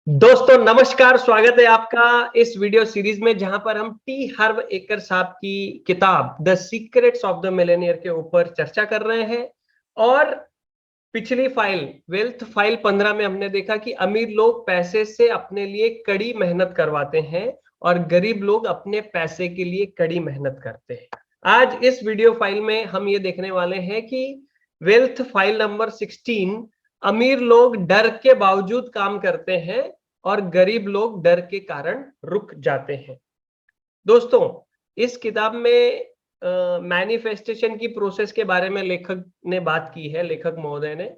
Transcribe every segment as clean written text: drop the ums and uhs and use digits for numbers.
दोस्तों नमस्कार, स्वागत है आपका इस वीडियो सीरीज में जहां पर हम टी हर्व एकर साहब की किताब the secrets of the Millionaire के ऊपर चर्चा कर रहे हैं। और पिछली फाइल वेल्थ फाइल 15 में हमने देखा कि अमीर लोग पैसे से अपने लिए कड़ी मेहनत करवाते हैं और गरीब लोग अपने पैसे के लिए कड़ी मेहनत करते हैं। आज इस वीडियो फाइल में हम ये देखने वाले हैं कि वेल्थ फाइल नंबर 16, अमीर लोग डर के बावजूद काम करते हैं और गरीब लोग डर के कारण रुक जाते हैं। दोस्तों, इस किताब में मैनिफेस्टेशन की प्रोसेस के बारे में लेखक ने बात की है, लेखक महोदय ने।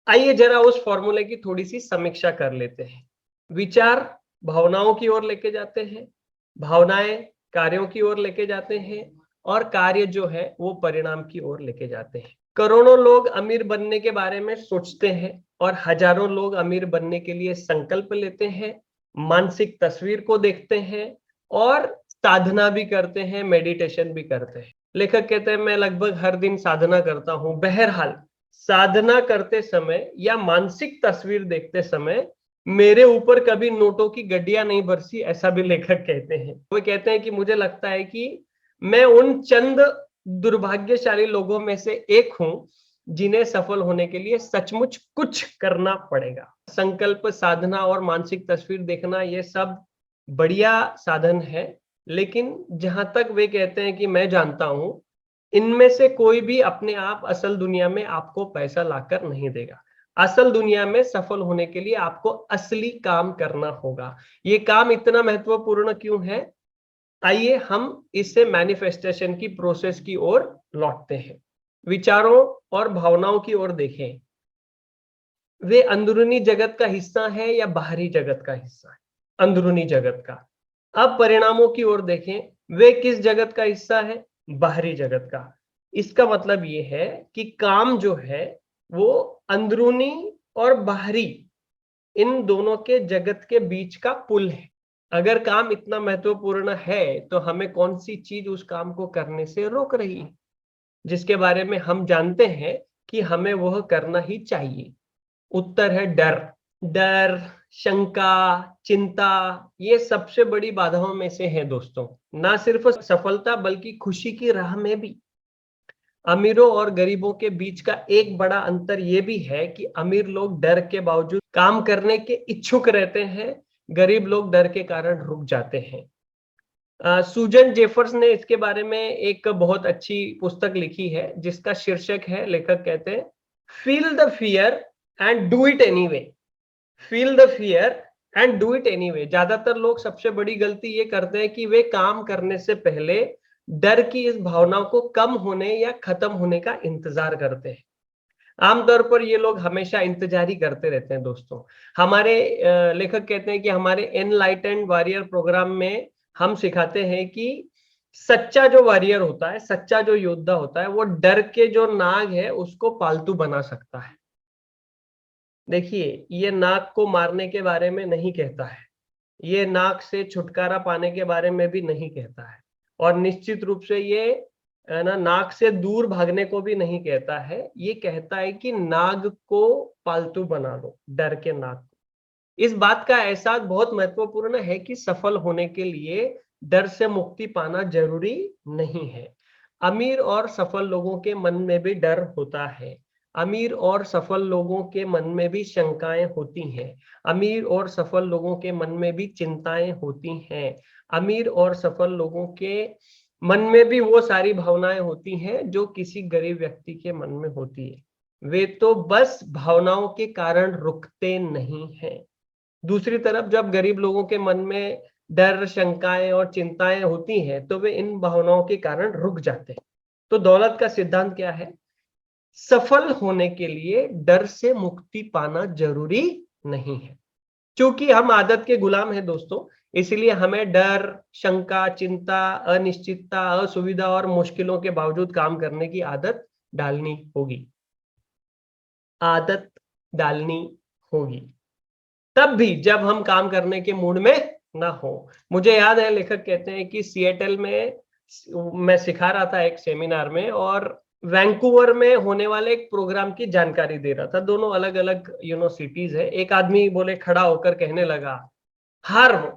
आइए जरा उस फॉर्मूले की थोड़ी सी समीक्षा कर लेते हैं। विचार भावनाओं की ओर लेके जाते हैं, भावनाएं कार्यों की ओर लेके जाते हैं और कार्य जो है वो परिणाम की ओर लेके जाते हैं। करोड़ों लोग अमीर बनने के बारे में सोचते हैं और हजारों लोग अमीर बनने के लिए संकल्प लेते हैं, मानसिक तस्वीर को देखते हैं और साधना भी करते हैं, मेडिटेशन भी करते हैं। लेखक कहते हैं मैं लगभग हर दिन साधना करता हूं। बहरहाल, साधना करते समय या मानसिक तस्वीर देखते समय मेरे ऊपर कभी नोटों की गड्डियां नहीं बरसी, ऐसा भी लेखक कहते हैं। वो कहते हैं कि मुझे लगता है कि मैं उन चंद दुर्भाग्यशाली लोगों में से एक हूं जिन्हें सफल होने के लिए सचमुच कुछ करना पड़ेगा। संकल्प, साधना और मानसिक तस्वीर देखना ये सब बढ़िया साधन है, लेकिन जहां तक वे कहते हैं कि मैं जानता हूं, इनमें से कोई भी अपने आप असल दुनिया में आपको पैसा लाकर नहीं देगा। असल दुनिया में सफल होने के लिए आपको असली काम करना होगा। ये काम इतना महत्वपूर्ण क्यों है? आइए हम इससे मैनिफेस्टेशन की प्रोसेस की ओर लौटते हैं। विचारों और भावनाओं की ओर देखें। वे अंदरूनी जगत का हिस्सा है या बाहरी जगत का हिस्सा है? अंदरूनी जगत का। अब परिणामों की ओर देखें। वे किस जगत का हिस्सा है? बाहरी जगत का। इसका मतलब ये है कि काम जो है वो अंदरूनी और बाहरी, इन दोनों के जगत के बीच का पुल है। अगर काम इतना महत्वपूर्ण है तो हमें कौन सी चीज उस काम को करने से रोक रही है, जिसके बारे में हम जानते हैं कि हमें वह करना ही चाहिए? उत्तर है डर। डर, शंका, चिंता, ये सबसे बड़ी बाधाओं में से है दोस्तों। ना सिर्फ सफलता बल्कि खुशी की राह में भी। अमीरों और गरीबों के बीच का एक बड़ा अंतर यह भी है कि अमीर लोग डर के बावजूद काम करने के इच्छुक रहते हैं, गरीब लोग डर के कारण रुक जाते हैं। सूजन जेफर्स ने इसके बारे में एक बहुत अच्छी पुस्तक लिखी है जिसका शीर्षक है, लेखक कहते हैं, feel the fear and do it anyway. Feel the fear and do it anyway. ज्यादातर लोग सबसे बड़ी गलती ये करते हैं कि वे काम करने से पहले डर की इस भावना को कम होने या खत्म होने का इंतजार करते हैं। आमतौर पर ये लोग हमेशा इंतजार ही करते रहते हैं दोस्तों। हमारे लेखक कहते हैं कि हमारे एनलाइटेंड वॉरियर प्रोग्राम में हम सिखाते हैं कि सच्चा जो वॉरियर होता है, सच्चा जो योद्धा होता है, वो डर के जो नाग है उसको पालतू बना सकता है। देखिए, ये नाग को मारने के बारे में नहीं कहता है, ये नाग से छुटकारा पाने के बारे में भी नहीं कहता है, और निश्चित रूप से ये ना नाग से दूर भागने को भी नहीं कहता है। ये कहता है कि नाग को पालतू बना लो, डर के नाग को। इस बात का एहसास बहुत महत्वपूर्ण है कि सफल होने के लिए डर से मुक्ति पाना जरूरी नहीं है। अमीर और सफल लोगों के मन में भी डर होता है। अमीर और सफल लोगों के मन में भी शंकाएं होती हैं। अमीर और सफल लोगों के मन में भी चिंताएं होती हैं। अमीर और सफल लोगों के मन में भी वो सारी भावनाएं होती हैं जो किसी गरीब व्यक्ति के मन में होती है। वे तो बस भावनाओं के कारण रुकते नहीं हैं। दूसरी तरफ जब गरीब लोगों के मन में डर, शंकाएं और चिंताएं होती हैं तो वे इन भावनाओं के कारण रुक जाते हैं। तो दौलत का सिद्धांत क्या है? सफल होने के लिए डर से मुक्ति पाना जरूरी नहीं है। क्योंकि हम आदत के गुलाम हैं दोस्तों, इसलिए हमें डर, शंका, चिंता, अनिश्चितता, असुविधा और मुश्किलों के बावजूद काम करने की आदत डालनी होगी। आदत डालनी होगी तब भी जब हम काम करने के मूड में ना हो। मुझे याद है, लेखक कहते हैं कि सिएटल में मैं सिखा रहा था एक सेमिनार में, और वैंकूवर में होने वाले एक प्रोग्राम की जानकारी दे रहा था। दोनों अलग अलग सिटीज है। एक आदमी बोले खड़ा होकर कहने लगा, हार्व,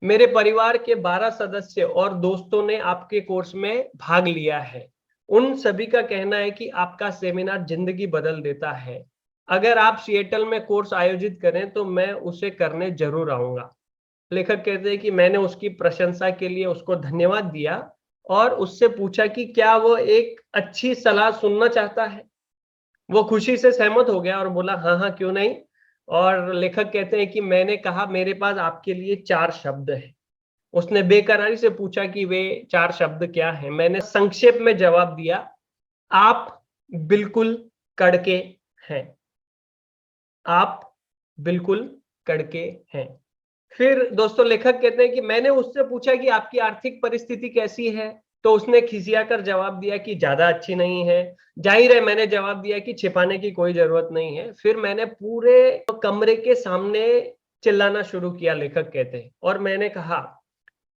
मेरे परिवार के 12 सदस्य और दोस्तों ने आपके कोर्स में भाग लिया है। उन सभी का कहना है कि आपका सेमिनार जिंदगी बदल देता है। अगर आप सिएटल में कोर्स आयोजित करें तो मैं उसे करने जरूर आऊंगा। लेखक कहते हैं कि मैंने उसकी प्रशंसा के लिए उसको धन्यवाद दिया और उससे पूछा कि क्या वो एक अच्छी सलाह सुनना चाहता है। वो खुशी से सहमत हो गया और बोला, हाँ हाँ, क्यों नहीं। और लेखक कहते हैं कि मैंने कहा, मेरे पास आपके लिए 4 शब्द हैं। उसने बेकरारी से पूछा कि वे 4 शब्द क्या हैं। मैंने संक्षेप में जवाब दिया, आप बिल्कुल कड़के हैं। आप बिल्कुल कड़के हैं। फिर दोस्तों लेखक कहते हैं कि मैंने उससे पूछा कि आपकी आर्थिक परिस्थिति कैसी है, तो उसने खिसियाकर जवाब दिया कि ज्यादा अच्छी नहीं है। जाहिर है मैंने जवाब दिया कि छिपाने की कोई जरूरत नहीं है। फिर मैंने पूरे कमरे के सामने चिल्लाना शुरू किया, लेखक कहते हैं, और मैंने कहा,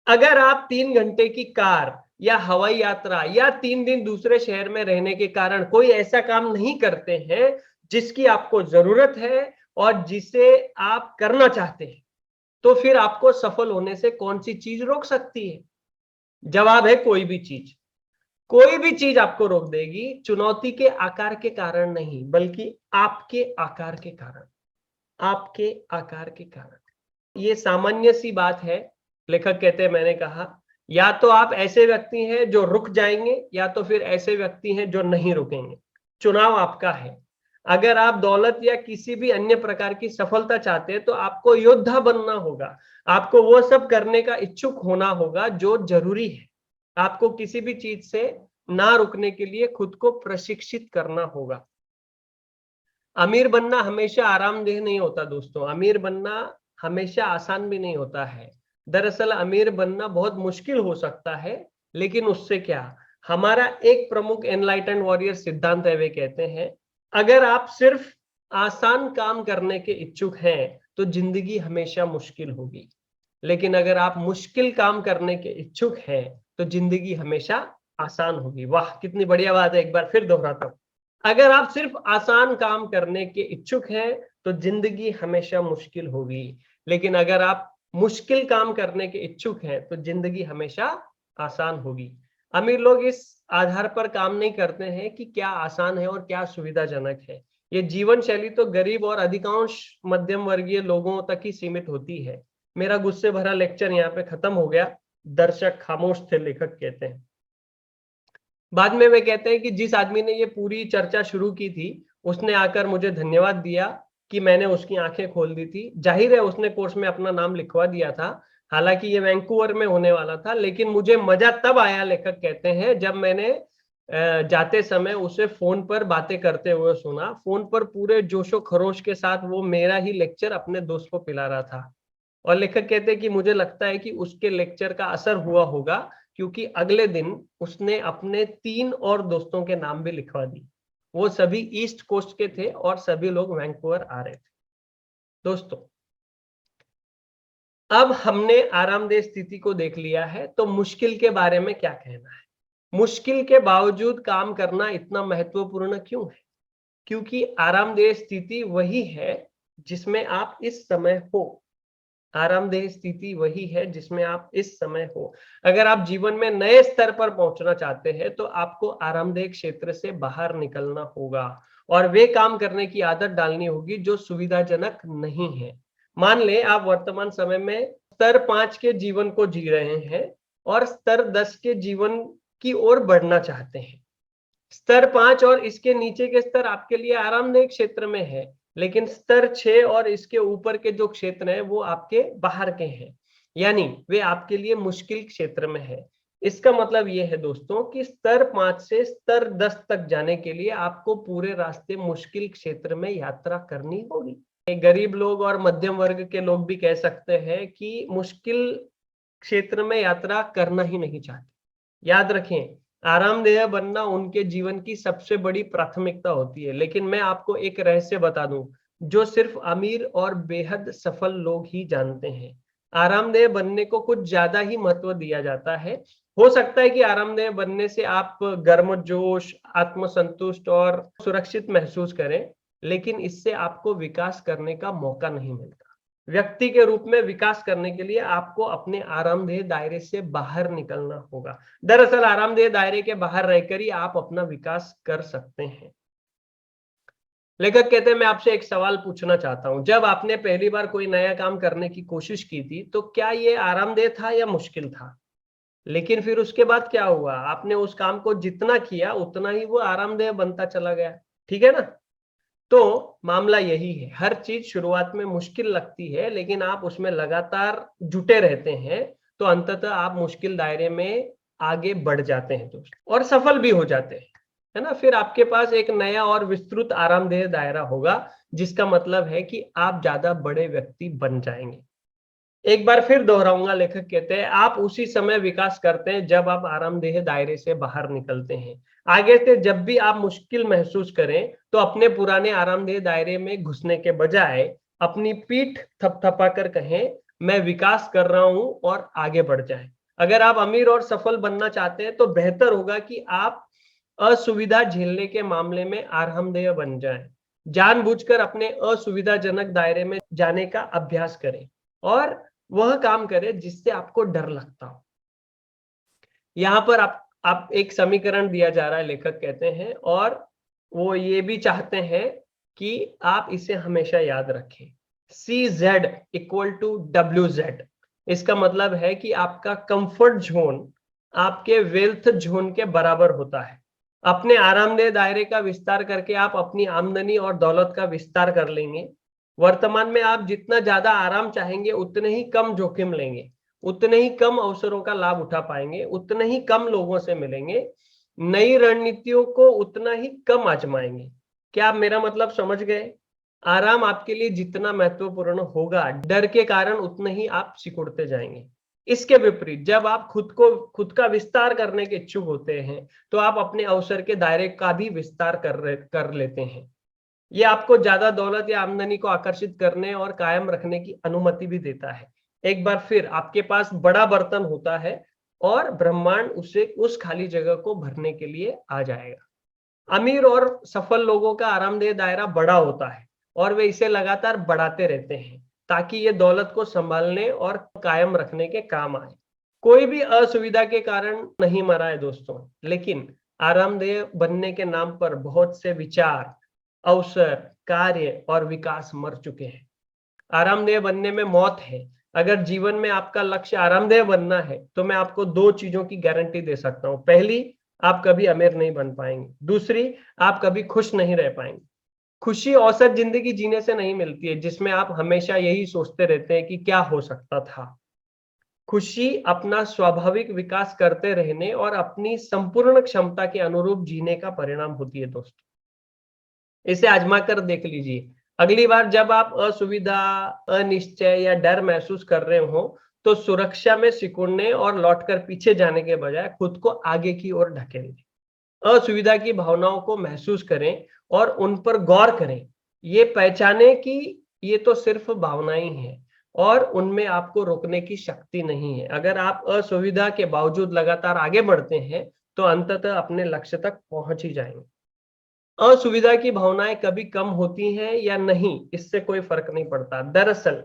अगर आप 3 घंटे की कार या हवाई यात्रा या 3 दिन दूसरे शहर में रहने के कारण कोई ऐसा काम नहीं करते हैं जिसकी आपको जरूरत है और जिसे आप करना चाहते हैं, तो फिर आपको सफल होने से कौन सी चीज रोक सकती है? जवाब है, कोई भी चीज। कोई भी चीज आपको रोक देगी, चुनौती के आकार के कारण नहीं, बल्कि आपके आकार के कारण। आपके आकार के कारण। ये सामान्य सी बात है। लेखक कहते हैं, मैंने कहा, या तो आप ऐसे व्यक्ति हैं जो रुक जाएंगे या तो फिर ऐसे व्यक्ति हैं जो नहीं रुकेंगे। चुनाव आपका है। अगर आप दौलत या किसी भी अन्य प्रकार की सफलता चाहते हैं तो आपको योद्धा बनना होगा। आपको वो सब करने का इच्छुक होना होगा जो जरूरी है। आपको किसी भी चीज से ना रुकने के लिए खुद को प्रशिक्षित करना होगा। अमीर बनना हमेशा आरामदेह नहीं होता दोस्तों। अमीर बनना हमेशा आसान भी नहीं होता है। दरअसल अमीर बनना बहुत मुश्किल हो सकता है, लेकिन उससे क्या। हमारा एक प्रमुख एनलाइटेंड वॉरियर सिद्धांत है, वे कहते हैं, अगर आप सिर्फ आसान काम करने के इच्छुक हैं तो जिंदगी हमेशा मुश्किल होगी, लेकिन अगर आप मुश्किल काम करने के इच्छुक हैं तो जिंदगी हमेशा आसान होगी। वाह, कितनी बढ़िया बात है। एक बार फिर दोहराता हूं, अगर आप सिर्फ आसान काम करने के इच्छुक हैं तो जिंदगी हमेशा मुश्किल होगी, लेकिन अगर आप मुश्किल काम करने के इच्छुक हैं तो जिंदगी हमेशा आसान होगी। अमीर लोग इस आधार पर काम नहीं करते हैं कि क्या आसान है और क्या सुविधाजनक है। ये जीवन शैली तो गरीब और अधिकांश मध्यम वर्गीय लोगों तक ही सीमित होती है। मेरा गुस्से भरा लेक्चर यहाँ पे खत्म हो गया। दर्शक खामोश थे, लेखक कहते हैं। बाद में वे कहते हैं कि जिस आदमी ने ये पूरी चर्चा शुरू की थी उसने आकर मुझे धन्यवाद दिया कि मैंने उसकी आंखें खोल दी थी। जाहिर है उसने कोर्स में अपना नाम लिखवा दिया था। हालांकि ये वैंकूवर में होने वाला था, लेकिन मुझे मजा तब आया, लेखक कहते हैं, जब मैंने जाते समय उसे फोन पर बातें करते हुए सुना। फोन पर पूरे जोशो खरोश के साथ वो मेरा ही लेक्चर अपने दोस्त को पिला रहा था। और लेखक कहते हैं कि मुझे लगता है कि उसके लेक्चर का असर हुआ होगा, क्योंकि अगले दिन उसने अपने 3 और दोस्तों के नाम भी लिखवा दी। वो सभी ईस्ट कोस्ट के थे और सभी लोग वैंकूवर आ रहे थे। दोस्तों, अब हमने आरामदेह स्थिति को देख लिया है, तो मुश्किल के बारे में क्या कहना है? मुश्किल के बावजूद काम करना इतना महत्वपूर्ण क्यों है? क्योंकि आरामदेह स्थिति वही है जिसमें आप इस समय हो। आरामदेह स्थिति वही है जिसमें आप इस समय हो। अगर आप जीवन में नए स्तर पर पहुंचना चाहते हैं तो आपको आरामदेह क्षेत्र से बाहर निकलना होगा और वे काम करने की आदत डालनी होगी जो सुविधाजनक नहीं है। मान ले आप वर्तमान समय में स्तर 5 के जीवन को जी रहे हैं और स्तर 10 के जीवन की ओर बढ़ना चाहते हैं। स्तर 5 और इसके नीचे के स्तर आपके लिए आरामदेह क्षेत्र में है, लेकिन स्तर 6 और इसके ऊपर के जो क्षेत्र हैं वो आपके बाहर के हैं, यानी वे आपके लिए मुश्किल क्षेत्र में है। इसका मतलब ये है दोस्तों कि स्तर 5 से स्तर 10 तक जाने के लिए आपको पूरे रास्ते मुश्किल क्षेत्र में यात्रा करनी होगी। गरीब लोग और मध्यम वर्ग के लोग भी कह सकते हैं कि मुश्किल क्षेत्र में यात्रा करना ही नहीं चाहते। याद रखें, आरामदेह बनना उनके जीवन की सबसे बड़ी प्राथमिकता होती है। लेकिन मैं आपको एक रहस्य बता दूं जो सिर्फ अमीर और बेहद सफल लोग ही जानते हैं। आरामदेह बनने को कुछ ज्यादा ही महत्व दिया जाता है। हो सकता है कि आरामदेह बनने से आप गर्मजोश, आत्मसंतुष्ट और सुरक्षित महसूस करें, लेकिन इससे आपको विकास करने का मौका नहीं मिलता। व्यक्ति के रूप में विकास करने के लिए आपको अपने आरामदेह दायरे से बाहर निकलना होगा। दरअसल आरामदेह दायरे के बाहर रहकर ही आप अपना विकास कर सकते हैं। लेखक कहते हैं, मैं आपसे एक सवाल पूछना चाहता हूं, जब आपने पहली बार कोई नया काम करने की कोशिश की थी तो क्या ये आरामदेह था या मुश्किल था? लेकिन फिर उसके बाद क्या हुआ? आपने उस काम को जितना किया उतना ही वो आरामदेह बनता चला गया। ठीक है ना? तो मामला यही है, हर चीज शुरुआत में मुश्किल लगती है, लेकिन आप उसमें लगातार जुटे रहते हैं तो अंततः आप मुश्किल दायरे में आगे बढ़ जाते हैं दोस्त, और सफल भी हो जाते हैं, है ना? फिर आपके पास एक नया और विस्तृत आरामदेह दायरा होगा, जिसका मतलब है कि आप ज्यादा बड़े व्यक्ति बन जाएंगे। एक बार फिर दोहराऊंगा, लेखक कहते हैं, आप उसी समय विकास करते हैं जब आप आरामदेह दायरे से बाहर निकलते हैं। आगे से जब भी आप मुश्किल महसूस करें तो अपने पुराने आरामदेह दायरे में घुसने के बजाय अपनी पीठ थपथपाकर कहें, मैं विकास कर रहा हूं, और आगे बढ़ जाएं। अगर आप अमीर और सफल बनना चाहते हैं तो बेहतर होगा कि आप असुविधा झेलने के मामले में आरामदेह बन जाएं। जानबूझकर अपने असुविधाजनक दायरे में जाने का अभ्यास करें और वह काम करें जिससे आपको डर लगता हो। यहाँ पर आप एक समीकरण दिया जा रहा है, लेखक कहते हैं, और वो ये भी चाहते हैं कि आप इसे हमेशा याद रखें। CZ equal to WZ। इसका मतलब है कि आपका कंफर्ट जोन आपके वेल्थ जोन के बराबर होता है। अपने आरामदेह दायरे का विस्तार करके आप अपनी आमदनी और दौलत का विस्तार कर लेंगे। वर्तमान में आप जितना ज्यादा आराम चाहेंगे उतने ही कम जोखिम लेंगे, उतने ही कम अवसरों का लाभ उठा पाएंगे, उतने ही कम लोगों से मिलेंगे, नई रणनीतियों को उतना ही कम आजमाएंगे। क्या आप मेरा मतलब समझ गए? आराम आपके लिए जितना महत्वपूर्ण होगा, डर के कारण उतने ही आप सिकुड़ते जाएंगे। इसके विपरीत जब आप खुद का विस्तार करने के इच्छुक होते हैं तो आप अपने अवसर के दायरे का भी विस्तार कर लेते हैं। ये आपको ज्यादा दौलत या आमदनी को आकर्षित करने और कायम रखने की अनुमति भी देता है। एक बार फिर आपके पास बड़ा बर्तन होता है और ब्रह्मांड उसे उस खाली जगह को भरने के लिए आ जाएगा। अमीर और सफल लोगों का आरामदेह दायरा बड़ा होता है और वे इसे लगातार बढ़ाते रहते हैं ताकि ये दौलत को संभालने और कायम रखने के काम आए। कोई भी असुविधा के कारण नहीं मरा है दोस्तों, लेकिन आरामदेह बनने के नाम पर बहुत से विचार, अवसर, कार्य और विकास मर चुके हैं। आरामदेह बनने में मौत है। अगर जीवन में आपका लक्ष्य आरामदेह बनना है तो मैं आपको दो चीजों की गारंटी दे सकता हूं। पहली, आप कभी अमीर नहीं बन पाएंगे। दूसरी, आप कभी खुश नहीं रह पाएंगे। खुशी औसत जिंदगी जीने से नहीं मिलती है जिसमें आप हमेशा यही सोचते रहते हैं कि क्या हो सकता था। खुशी अपना स्वाभाविक विकास करते रहने और अपनी संपूर्ण क्षमता के अनुरूप जीने का परिणाम होती है दोस्तों। इसे आजमा कर देख लीजिए। अगली बार जब आप असुविधा, अनिश्चय या डर महसूस कर रहे हो तो सुरक्षा में सिकुड़ने और लौटकर पीछे जाने के बजाय खुद को आगे की ओर ढकेलें। असुविधा की भावनाओं को महसूस करें और उन पर गौर करें। ये पहचाने कि ये तो सिर्फ भावनाएं हैं और उनमें आपको रोकने की शक्ति नहीं है। अगर आप असुविधा के बावजूद लगातार आगे बढ़ते हैं तो अंततः अपने लक्ष्य तक पहुंच ही जाएंगे। असुविधा की भावनाएं कभी कम होती हैं या नहीं, इससे कोई फर्क नहीं पड़ता। दरअसल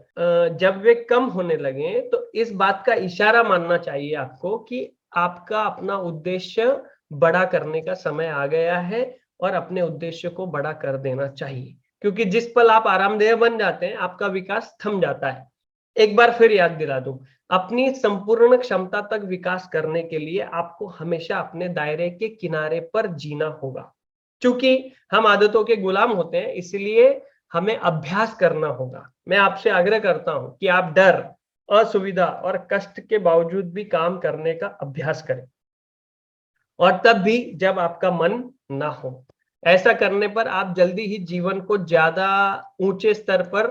जब वे कम होने लगे तो इस बात का इशारा मानना चाहिए आपको कि आपका अपना उद्देश्य बड़ा करने का समय आ गया है और अपने उद्देश्य को बड़ा कर देना चाहिए, क्योंकि जिस पल आप आरामदेह बन जाते हैं आपका विकास थम जाता है। एक बार फिर याद दिला दूं, अपनी संपूर्ण क्षमता तक विकास करने के लिए आपको हमेशा अपने दायरे के किनारे पर जीना होगा। क्योंकि हम आदतों के गुलाम होते हैं, इसलिए हमें अभ्यास करना होगा। मैं आपसे आग्रह करता हूं कि आप डर, असुविधा और कष्ट के बावजूद भी काम करने का अभ्यास करें, और तब भी जब आपका मन ना हो। ऐसा करने पर आप जल्दी ही जीवन को ज्यादा ऊंचे स्तर पर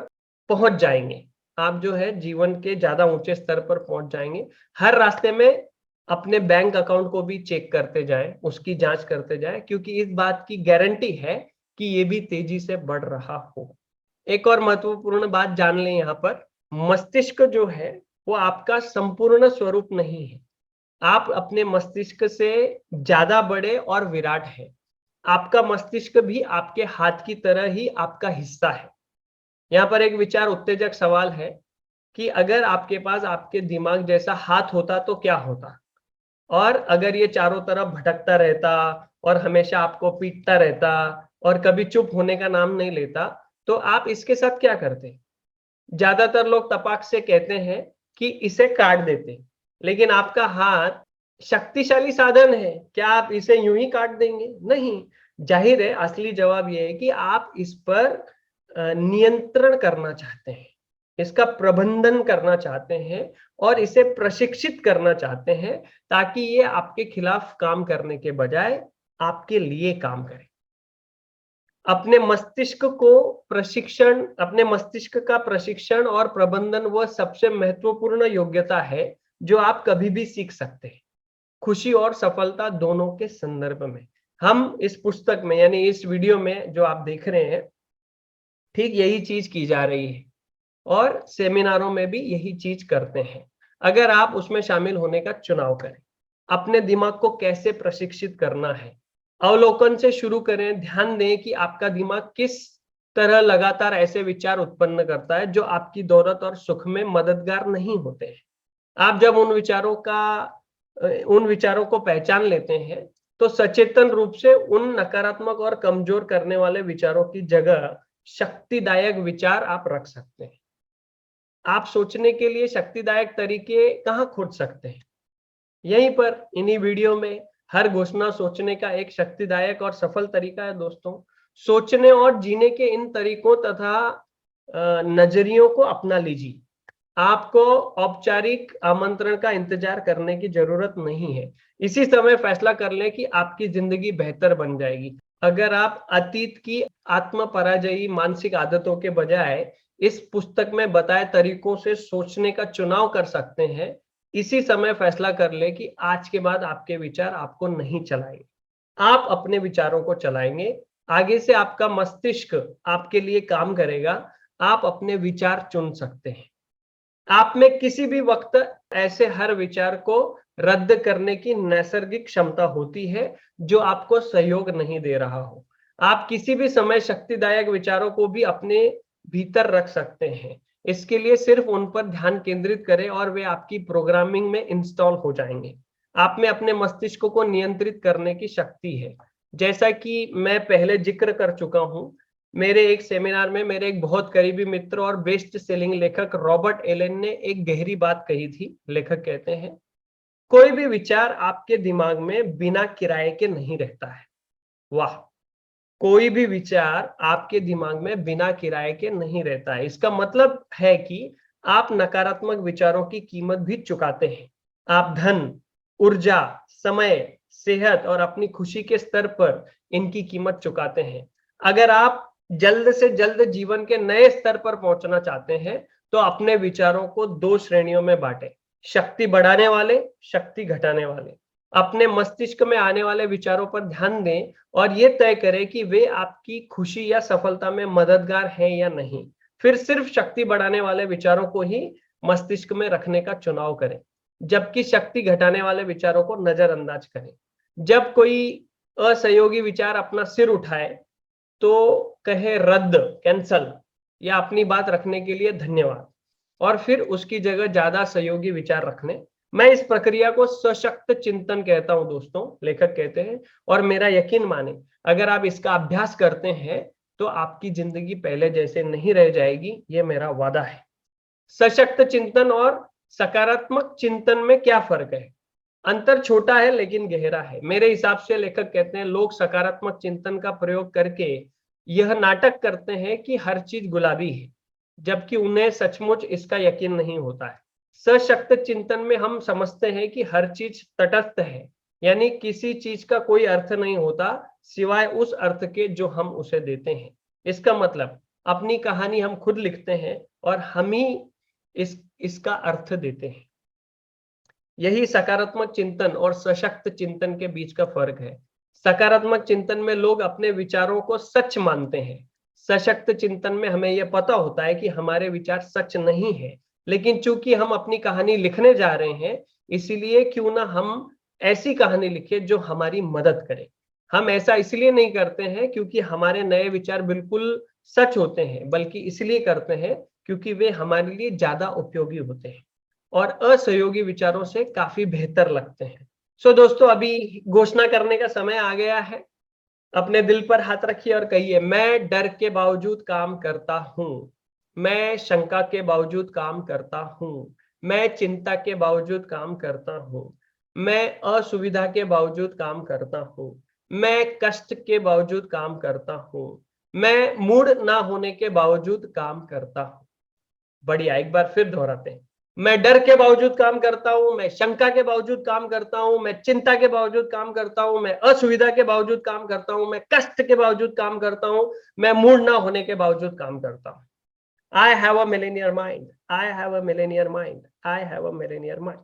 पहुंच जाएंगे। आप जो है जीवन के ज्यादा ऊंचे स्तर पर पहुंच जाएंगे। हर रास्ते में अपने बैंक अकाउंट को भी चेक करते जाएं, उसकी जांच करते जाएं, क्योंकि इस बात की गारंटी है कि ये भी तेजी से बढ़ रहा हो। एक और महत्वपूर्ण बात जान लें यहाँ पर, मस्तिष्क जो है वो आपका संपूर्ण स्वरूप नहीं है। आप अपने मस्तिष्क से ज्यादा बड़े और विराट है। आपका मस्तिष्क भी आपके हाथ की तरह ही आपका हिस्सा है। यहाँ पर एक विचार उत्तेजक सवाल है कि अगर आपके पास आपके दिमाग जैसा हाथ होता तो क्या होता, और अगर ये चारों तरफ भटकता रहता और हमेशा आपको पीटता रहता और कभी चुप होने का नाम नहीं लेता, तो आप इसके साथ क्या करते? ज्यादातर लोग तपाक से कहते हैं कि इसे काट देते, लेकिन आपका हाथ शक्तिशाली साधन है, क्या आप इसे यूं ही काट देंगे? नहीं। जाहिर है, असली जवाब यह है कि आप इस पर नियंत्रण करना चाहते हैं, इसका प्रबंधन करना चाहते हैं और इसे प्रशिक्षित करना चाहते हैं, ताकि ये आपके खिलाफ काम करने के बजाय आपके लिए काम करे। अपने मस्तिष्क का प्रशिक्षण और प्रबंधन वह सबसे महत्वपूर्ण योग्यता है जो आप कभी भी सीख सकते हैं, खुशी और सफलता दोनों के संदर्भ में। हम इस पुस्तक में, यानी इस वीडियो में जो आप देख रहे हैं, ठीक यही चीज की जा रही है और सेमिनारों में भी यही चीज करते हैं। अगर आप उसमें शामिल होने का चुनाव करें, अपने दिमाग को कैसे प्रशिक्षित करना है, अवलोकन से शुरू करें। ध्यान दें कि आपका दिमाग किस तरह लगातार ऐसे विचार उत्पन्न करता है जो आपकी दौलत और सुख में मददगार नहीं होते हैं। आप जब उन विचारों को पहचान लेते हैं, तो सचेतन रूप से उन नकारात्मक और कमजोर करने वाले विचारों की जगह शक्तिदायक विचार आप रख सकते हैं। आप सोचने के लिए शक्तिदायक तरीके कहाँ खोज सकते हैं? यहीं पर, इन्हीं वीडियो में। हर घोषणा सोचने का एक शक्तिदायक और सफल तरीका है दोस्तों। सोचने और जीने के इन तरीकों तथा नजरियों को अपना लीजिए। आपको औपचारिक आमंत्रण का इंतजार करने की जरूरत नहीं है। इसी समय फैसला कर लें कि आपकी जिंदगी बेहतर बन जाएगी अगर आप अतीत की आत्म पराजयी मानसिक आदतों के बजाय इस पुस्तक में बताए तरीकों से सोचने का चुनाव कर सकते हैं। इसी समय फैसला कर ले कि आज के बाद आपके विचार आपको नहीं चलाएंगे, आप अपने विचारों को चलाएंगे। आगे से आपका मस्तिष्क आपके लिए काम करेगा। आप अपने विचार चुन सकते हैं। आप में किसी भी वक्त ऐसे हर विचार को रद्द करने की नैसर्गिक क्षमता होती है जो आपको सहयोग नहीं दे रहा हो। आप किसी भी समय शक्तिदायक विचारों को भी अपने भीतर रख सकते हैं। इसके लिए सिर्फ उन पर ध्यान केंद्रित करें और वे आपकी प्रोग्रामिंग में इंस्टॉल हो जाएंगे। आप में अपने मस्तिष्क को नियंत्रित करने की शक्ति है। जैसा कि मैं पहले जिक्र कर चुका हूं, मेरे एक सेमिनार में मेरे एक बहुत करीबी मित्र और बेस्ट सेलिंग लेखक रॉबर्ट एलन ने एक गहरी बात कही थी। लेखक कहते हैं, कोई भी विचार आपके दिमाग में बिना किराए के नहीं रहता है। वाह! कोई भी विचार आपके दिमाग में बिना किराए के नहीं रहता है। इसका मतलब है कि आप नकारात्मक विचारों की कीमत भी चुकाते हैं। आप धन, ऊर्जा, समय, सेहत और अपनी खुशी के स्तर पर इनकी कीमत चुकाते हैं। अगर आप जल्द से जल्द जीवन के नए स्तर पर पहुंचना चाहते हैं, तो अपने विचारों को 2 श्रेणियों में बांटें, शक्ति बढ़ाने वाले, शक्ति घटाने वाले। अपने मस्तिष्क में आने वाले विचारों पर ध्यान दें और ये तय करें कि वे आपकी खुशी या सफलता में मददगार हैं या नहीं। फिर सिर्फ शक्ति बढ़ाने वाले विचारों को ही मस्तिष्क में रखने का चुनाव करें, जबकि शक्ति घटाने वाले विचारों को नजरअंदाज करें। जब कोई असहयोगी विचार अपना सिर उठाए, तो कहे रद्द, कैंसल, या अपनी बात रखने के लिए धन्यवाद, और फिर उसकी जगह ज्यादा सहयोगी विचार रखने। मैं इस प्रक्रिया को सशक्त चिंतन कहता हूं दोस्तों, लेखक कहते हैं। और मेरा यकीन माने, अगर आप इसका अभ्यास करते हैं तो आपकी जिंदगी पहले जैसे नहीं रह जाएगी, ये मेरा वादा है। सशक्त चिंतन और सकारात्मक चिंतन में क्या फर्क है? अंतर छोटा है लेकिन गहरा है। मेरे हिसाब से लेखक कहते हैं, लोग सकारात्मक चिंतन का प्रयोग करके यह नाटक करते हैं कि हर चीज गुलाबी है, जबकि उन्हें सचमुच इसका यकीन नहीं होता है। सशक्त चिंतन में हम समझते हैं कि हर चीज तटस्थ है, यानी किसी चीज का कोई अर्थ नहीं होता सिवाय उस अर्थ के जो हम उसे देते हैं। इसका मतलब, अपनी कहानी हम खुद लिखते हैं और हम ही इसका अर्थ देते हैं। यही सकारात्मक चिंतन और सशक्त चिंतन के बीच का फर्क है। सकारात्मक चिंतन में लोग अपने विचारों को सच मानते हैं। सशक्त चिंतन में हमें यह पता होता है कि हमारे विचार सच नहीं है, लेकिन चूंकि हम अपनी कहानी लिखने जा रहे हैं, इसीलिए क्यों ना हम ऐसी कहानी लिखे जो हमारी मदद करे। हम ऐसा इसलिए नहीं करते हैं क्योंकि हमारे नए विचार बिल्कुल सच होते हैं, बल्कि इसलिए करते हैं क्योंकि वे हमारे लिए ज्यादा उपयोगी होते हैं और असहयोगी विचारों से काफी बेहतर लगते हैं। सो दोस्तों, अभी घोषणा करने का समय आ गया है। अपने दिल पर हाथ रखिए और कहिए, मैं डर के बावजूद काम करता हूं, मैं शंका के बावजूद काम करता हूं, मैं चिंता के बावजूद काम करता हूं, मैं असुविधा के बावजूद काम करता हूं, मैं कष्ट के बावजूद काम करता हूं, मैं मूड ना होने के बावजूद काम करता हूं। बढ़िया, एक बार फिर दोहराते हैं। मैं डर के बावजूद काम करता हूं, मैं शंका के बावजूद काम करता हूं, मैं चिंता के बावजूद काम करता हूं, मैं असुविधा के बावजूद काम करता हूं, मैं कष्ट के बावजूद काम करता हूं, मैं मूड ना होने के बावजूद काम करता हूं। I have a millionaire mind, I have a millionaire mind, I have a millionaire mind.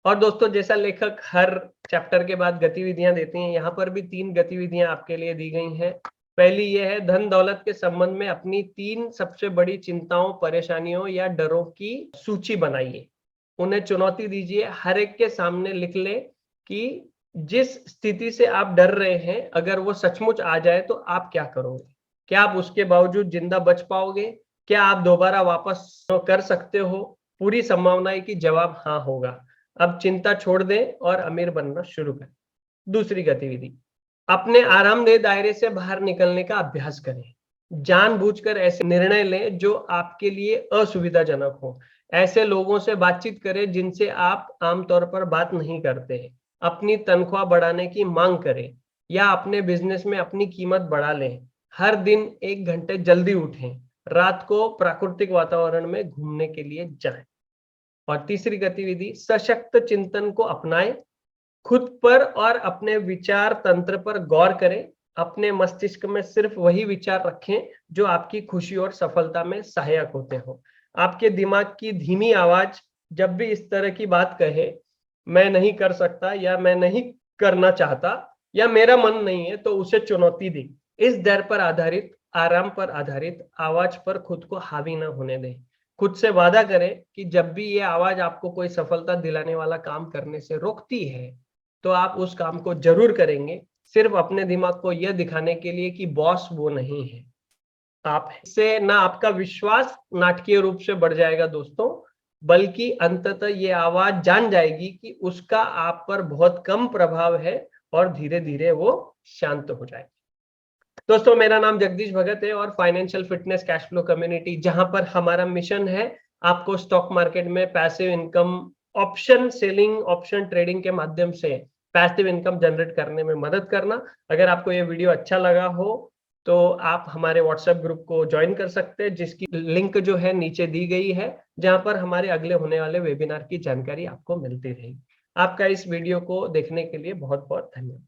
और दोस्तों, जैसा लेखक हर चैप्टर के बाद गतिविधियां देती हैं, यहाँ पर भी 3 गतिविधियां आपके लिए दी गई हैं। पहली ये है, धन दौलत के संबंध में अपनी 3 सबसे बड़ी चिंताओं, परेशानियों या डरों की सूची बनाइए। उन्हें चुनौती दीजिए, हर एक के सामने लिख ले कि जिस स्थिति से आप डर रहे हैं, अगर वो सचमुच आ जाए तो आप क्या करोगे? क्या आप उसके बावजूद जिंदा बच पाओगे? क्या आप दोबारा वापस कर सकते हो? पूरी संभावना है कि जवाब हाँ होगा। अब चिंता छोड़ दें और अमीर बनना शुरू करें। दूसरी गतिविधि, अपने आरामदेह दायरे से बाहर निकलने का अभ्यास करें। जानबूझकर ऐसे निर्णय लें जो आपके लिए असुविधाजनक हो। ऐसे लोगों से बातचीत करें जिनसे आप आमतौर पर बात नहीं करते हैं। अपनी तनख्वाह बढ़ाने की मांग करें या अपने बिजनेस में अपनी कीमत बढ़ा लें। हर दिन 1 घंटे जल्दी उठें। रात को प्राकृतिक वातावरण में घूमने के लिए जाएं। और तीसरी गतिविधि, सशक्त चिंतन को अपनाएं। खुद पर और अपने विचार तंत्र पर गौर करें। अपने मस्तिष्क में सिर्फ वही विचार रखें जो आपकी खुशी और सफलता में सहायक होते हो। आपके दिमाग की धीमी आवाज जब भी इस तरह की बात कहे, मैं नहीं कर सकता या मैं नहीं करना चाहता या मेरा मन नहीं है, तो उसे चुनौती दी। इस डर पर आधारित, आराम पर आधारित आवाज पर खुद को हावी न होने दें। खुद से वादा करें कि जब भी ये आवाज आपको कोई सफलता दिलाने वाला काम करने से रोकती है, तो आप उस काम को जरूर करेंगे, सिर्फ अपने दिमाग को यह दिखाने के लिए कि बॉस वो नहीं है, आप हैं। इससे ना आपका विश्वास नाटकीय रूप से बढ़ जाएगा दोस्तों, बल्कि अंततः ये आवाज जान जाएगी कि उसका आप पर बहुत कम प्रभाव है और धीरे धीरे वो शांत हो जाएगी। दोस्तों, मेरा नाम जगदीश भगत है और financial fitness cash flow community, जहां पर हमारा मिशन है आपको स्टॉक मार्केट में passive income, option selling, option trading के माध्यम से पैसिव इनकम जनरेट करने में मदद करना। अगर आपको ये वीडियो अच्छा लगा हो तो आप हमारे व्हाट्सएप ग्रुप को ज्वाइन कर सकते हैं, जिसकी लिंक जो है नीचे दी गई है, जहां पर हमारे अगले होने वाले वेबिनार की जानकारी आपको मिलती रहेगी। आपका इस वीडियो को देखने के लिए बहुत बहुत धन्यवाद।